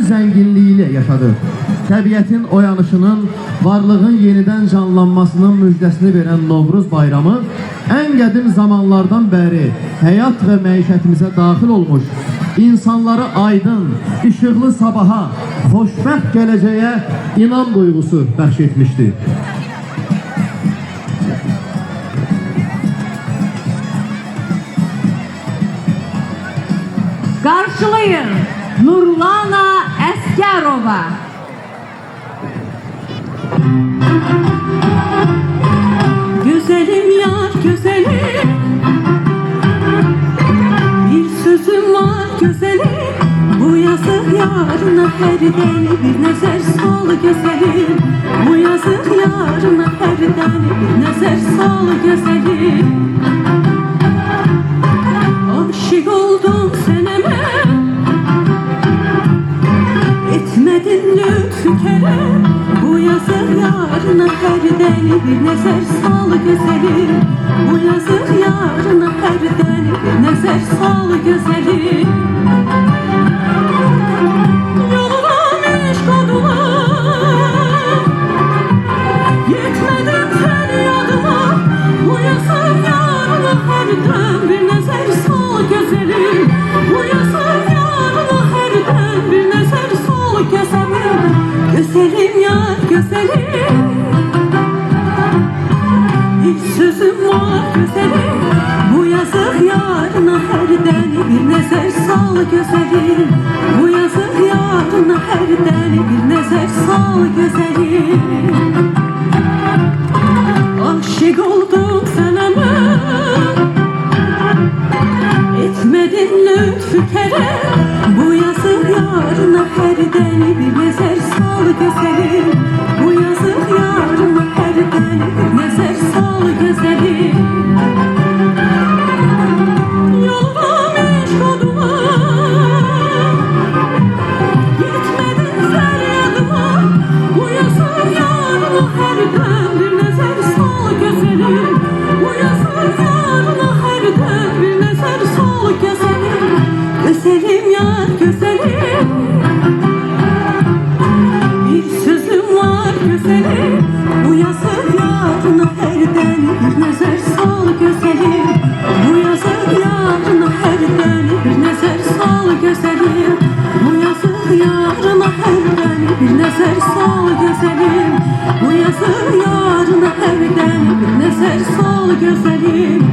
zənginliyi yaşadı. Təbiətin oyanışının, varlığın yenidən canlanmasının müjdəsini verən Novruz bayramı ən qədim zamanlardan bəri həyat və məişətimizə daxil olmuş, insanları aydın, işıqlı sabaha, xoşbəxt gələcəyə inam duyğusu bəxş etmişdir. Qarşılayın Nurlana Əsgərova. Güzelim yar güzelim, bir sözüm var güzelim. Bu yazık yarına her deli bir nəzər sal güzelim. Bu yazık yarına her deli bir nəzər sal güzelim. Aşık oldum seneme, etmedin lütfü kerem. Bu yazık yarına her deli bir nəzər sal güzelim. Bu yazık yarına her deli bir nəzər sal güzelim. Yoluna meşk odular, yetmedin feryadıma. Bu yazık yarına her dem bir nəzər sal güzelim. Bu yazık yarına her dem bir nəzər sal güzelim. Güzelim yar güzelim, bir sözüm var güzelim. Bu yazık yarına her deli bir nəzər sal güzelim. Bu yazık yarına her deli bir nəzər sal güzelim. Aşık oldum sana ben, etmedin lütfü kerem. Bu yazık yarına her deli bir nəzər sal güzelim. Bu yazık yarına her deli bir nəzər sal güzelim. Yoluna meşk odular, yetmedin feryadıma. Bu yazık yarına her dem bir nəzər sal güzelim. Bu yazık yarına her dem bir nəzər sal güzelim. Güzelim yar güzelim, bir sözüm var güzelim. Bu yazık yarına her deli bir nəzər sal güzelim. Bu yazık yarına her deli bir nəzər sal güzelim. Bu yazık yarına her deli bir nəzər sal güzelim. Bu yazık yarına her deli bir nəzər sal güzelim.